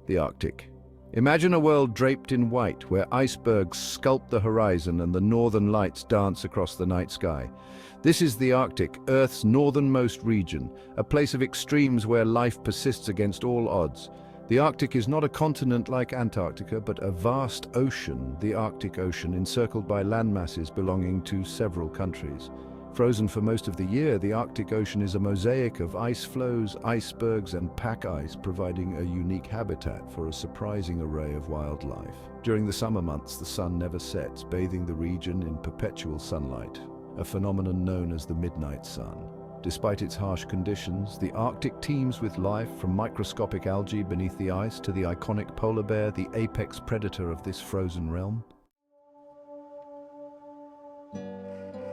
The Arctic. Imagine a world draped in white, where icebergs sculpt the horizon and the northern lights dance across the night sky. This is the Arctic, Earth's northernmost region, a place of extremes where life persists against all odds. The Arctic is not a continent like Antarctica, but a vast ocean, the Arctic Ocean, encircled by landmasses belonging to several countries. Frozen for most of the year, the Arctic Ocean is a mosaic of ice floes, icebergs, and pack ice, providing a unique habitat for a surprising array of wildlife. During the summer months, the sun never sets, bathing the region in perpetual sunlight, a phenomenon known as the midnight sun. Despite its harsh conditions, the Arctic teems with life, from microscopic algae beneath the ice to the iconic polar bear, the apex predator of this frozen realm.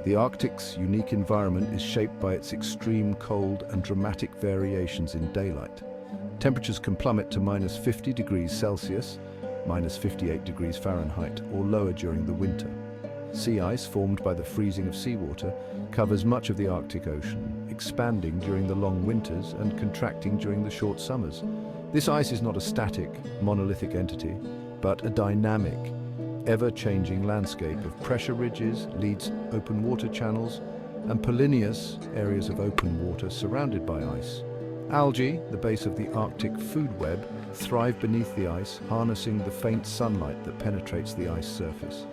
The Arctic's unique environment is shaped by its extreme cold and dramatic variations in daylight. Temperatures can plummet to -50 degrees Celsius, -58 degrees Fahrenheit, or lower during the winter. Sea ice, formed by the freezing of seawater, covers much of the Arctic Ocean, expanding during the long winters and contracting during the short summers. This ice is not a static, monolithic entity, but a dynamic, ever-changing landscape of pressure ridges, leads, open water channels, and polynyous areas of open water surrounded by ice. Algae, the base of the Arctic food web, thrive beneath the ice, harnessing the faint sunlight that penetrates the ice surface.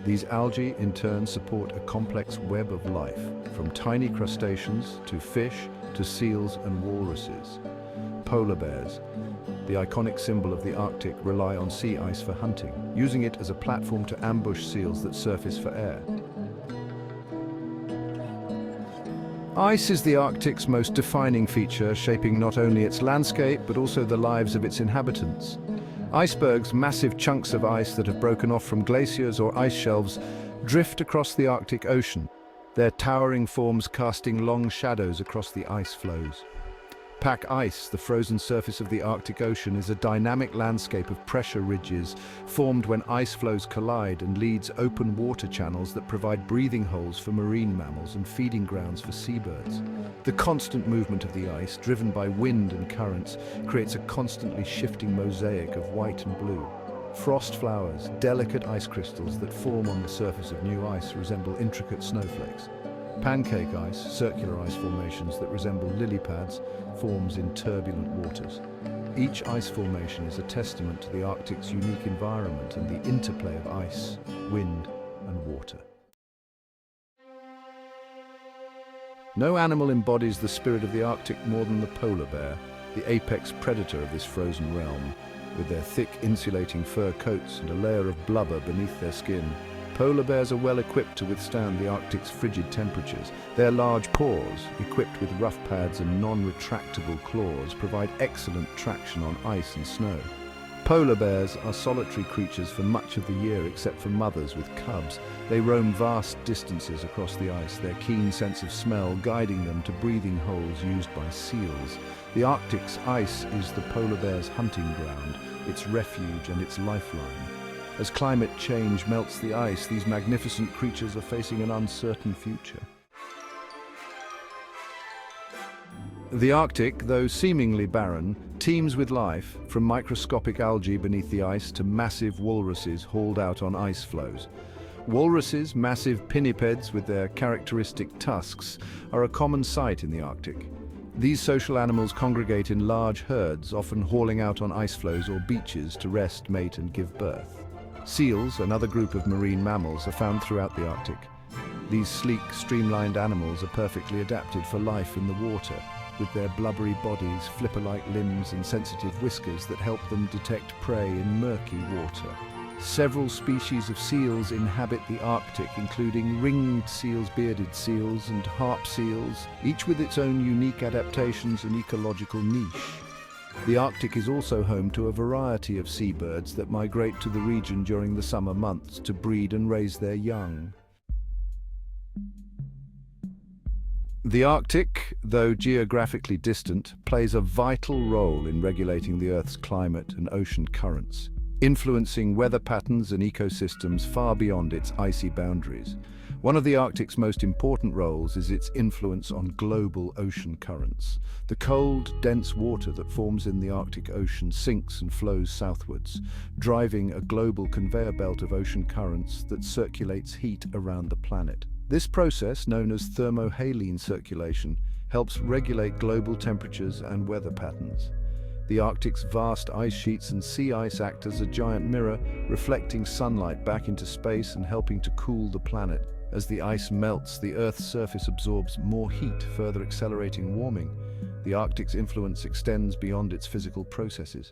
These algae, in turn, support a complex web of life, from tiny crustaceans to fish to seals and walruses. Polar bears, the iconic symbol of the Arctic, rely on sea ice for hunting, using it as a platform to ambush seals that surface for air. Ice is the Arctic's most defining feature, shaping not only its landscape but also the lives of its inhabitants. Icebergs, massive chunks of ice that have broken off from glaciers or ice shelves, drift across the Arctic Ocean, their towering forms casting long shadows across the ice floes. Pack ice, the frozen surface of the Arctic Ocean, is a dynamic landscape of pressure ridges formed when ice floes collide, and leads open water channels that provide breathing holes for marine mammals and feeding grounds for seabirds. The constant movement of the ice, driven by wind and currents, creates a constantly shifting mosaic of white and blue. Frost flowers, delicate ice crystals that form on the surface of new ice, resemble intricate snowflakes. Pancake ice, circular ice formations that resemble lily pads, forms in turbulent waters. Each ice formation is a testament to the Arctic's unique environment and the interplay of ice, wind, and water. No animal embodies the spirit of the Arctic more than the polar bear, the apex predator of this frozen realm. With their thick, insulating fur coats and a layer of blubber beneath their skin, polar bears are well equipped to withstand the Arctic's frigid temperatures. Their large paws, equipped with rough pads and non-retractable claws, provide excellent traction on ice and snow. Polar bears are solitary creatures for much of the year, except for mothers with cubs. They roam vast distances across the ice, their keen sense of smell guiding them to breathing holes used by seals. The Arctic's ice is the polar bear's hunting ground, its refuge and its lifeline. As climate change melts the ice, these magnificent creatures are facing an uncertain future. The Arctic, though seemingly barren, teems with life, from microscopic algae beneath the ice to massive walruses hauled out on ice floes. Walruses, massive pinnipeds with their characteristic tusks, are a common sight in the Arctic. These social animals congregate in large herds, often hauling out on ice floes or beaches to rest, mate, and give birth. Seals, another group of marine mammals, are found throughout the Arctic. These sleek, streamlined animals are perfectly adapted for life in the water, with their blubbery bodies, flipper-like limbs, and sensitive whiskers that help them detect prey in murky water. Several species of seals inhabit the Arctic, including ringed seals, bearded seals, and harp seals, each with its own unique adaptations and ecological niche. The Arctic is also home to a variety of seabirds that migrate to the region during the summer months to breed and raise their young. The Arctic, though geographically distant, plays a vital role in regulating the Earth's climate and ocean currents, influencing weather patterns and ecosystems far beyond its icy boundaries. One of the Arctic's most important roles is its influence on global ocean currents. The cold, dense water that forms in the Arctic Ocean sinks and flows southwards, driving a global conveyor belt of ocean currents that circulates heat around the planet. This process, known as thermohaline circulation, helps regulate global temperatures and weather patterns. The Arctic's vast ice sheets and sea ice act as a giant mirror, reflecting sunlight back into space and helping to cool the planet. As the ice melts, the Earth's surface absorbs more heat, further accelerating warming. The Arctic's influence extends beyond its physical processes.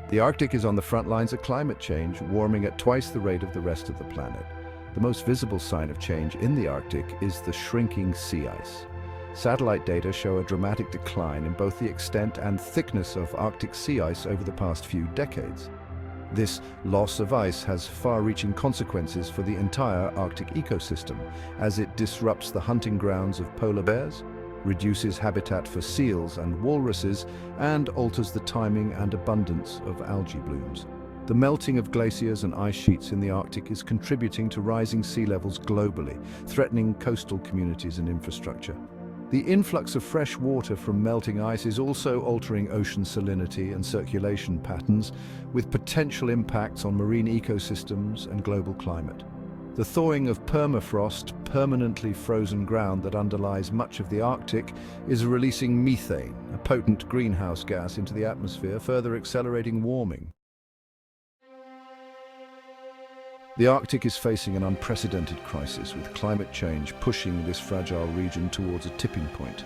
The Arctic is on the front lines of climate change, warming at twice the rate of the rest of the planet. The most visible sign of change in the Arctic is the shrinking sea ice. Satellite data show a dramatic decline in both the extent and thickness of Arctic sea ice over the past few decades. This loss of ice has far-reaching consequences for the entire Arctic ecosystem, as it disrupts the hunting grounds of polar bears, reduces habitat for seals and walruses, and alters the timing and abundance of algae blooms. The melting of glaciers and ice sheets in the Arctic is contributing to rising sea levels globally, threatening coastal communities and infrastructure. The influx of fresh water from melting ice is also altering ocean salinity and circulation patterns, with potential impacts on marine ecosystems and global climate. The thawing of permafrost, permanently frozen ground that underlies much of the Arctic, is releasing methane, a potent greenhouse gas, into the atmosphere, further accelerating warming. The Arctic is facing an unprecedented crisis, with climate change pushing this fragile region towards a tipping point.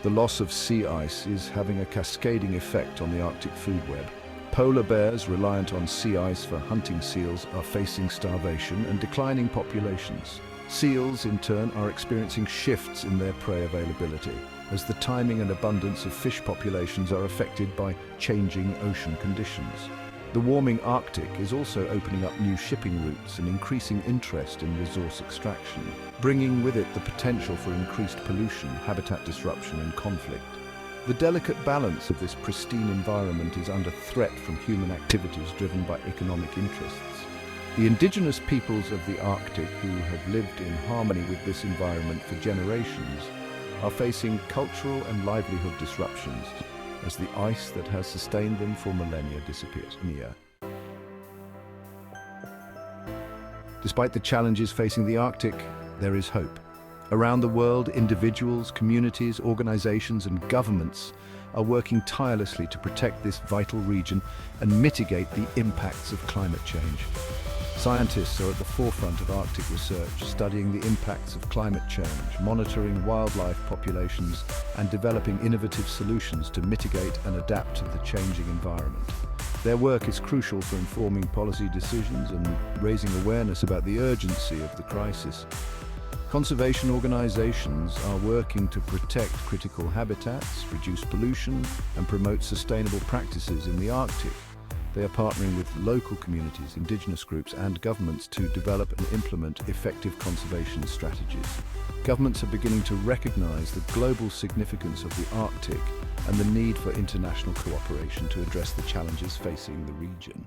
The loss of sea ice is having a cascading effect on the Arctic food web. Polar bears, reliant on sea ice for hunting seals, are facing starvation and declining populations. Seals, in turn, are experiencing shifts in their prey availability, as the timing and abundance of fish populations are affected by changing ocean conditions. The warming Arctic is also opening up new shipping routes and increasing interest in resource extraction, bringing with it the potential for increased pollution, habitat disruption, and conflict. The delicate balance of this pristine environment is under threat from human activities driven by economic interests. The indigenous peoples of the Arctic, who have lived in harmony with this environment for generations, are facing cultural and livelihood disruptions as the ice that has sustained them for millennia disappears. Despite the challenges facing the Arctic, there is hope. Around the world, individuals, communities, organizations, and governments are working tirelessly to protect this vital region and mitigate the impacts of climate change. Scientists are at the forefront of Arctic research, studying the impacts of climate change, monitoring wildlife populations, and developing innovative solutions to mitigate and adapt to the changing environment. Their work is crucial for informing policy decisions and raising awareness about the urgency of the crisis. Conservation organizations are working to protect critical habitats, reduce pollution, and promote sustainable practices in the Arctic. They are partnering with local communities, indigenous groups, and governments to develop and implement effective conservation strategies. Governments are beginning to recognize the global significance of the Arctic and the need for international cooperation to address the challenges facing the region.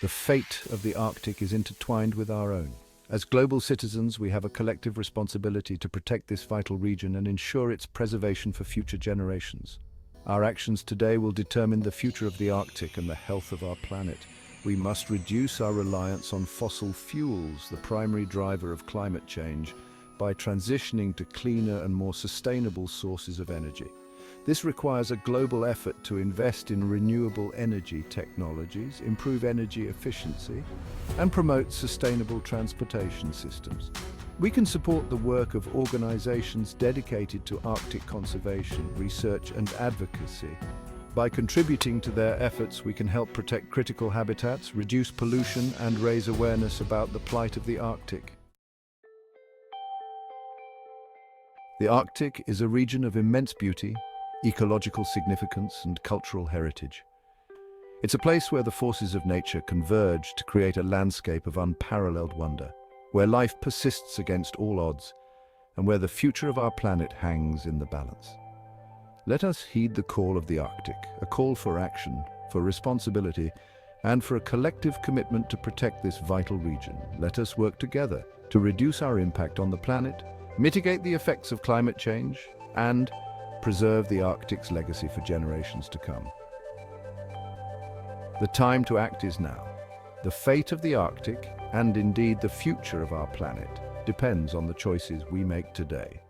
The fate of the Arctic is intertwined with our own. As global citizens, we have a collective responsibility to protect this vital region and ensure its preservation for future generations. Our actions today will determine the future of the Arctic and the health of our planet. We must reduce our reliance on fossil fuels, the primary driver of climate change, by transitioning to cleaner and more sustainable sources of energy. This requires a global effort to invest in renewable energy technologies, improve energy efficiency, and promote sustainable transportation systems. We can support the work of organizations dedicated to Arctic conservation, research, and advocacy. By contributing to their efforts, we can help protect critical habitats, reduce pollution, and raise awareness about the plight of the Arctic. The Arctic is a region of immense beauty, ecological significance, and cultural heritage. It's a place where the forces of nature converge to create a landscape of unparalleled wonder, where life persists against all odds, and where the future of our planet hangs in the balance. Let us heed the call of the Arctic, a call for action, for responsibility, and for a collective commitment to protect this vital region. Let us work together to reduce our impact on the planet, mitigate the effects of climate change, and preserve the Arctic's legacy for generations to come. The time to act is now. The fate of the Arctic, and indeed the future of our planet, depends on the choices we make today.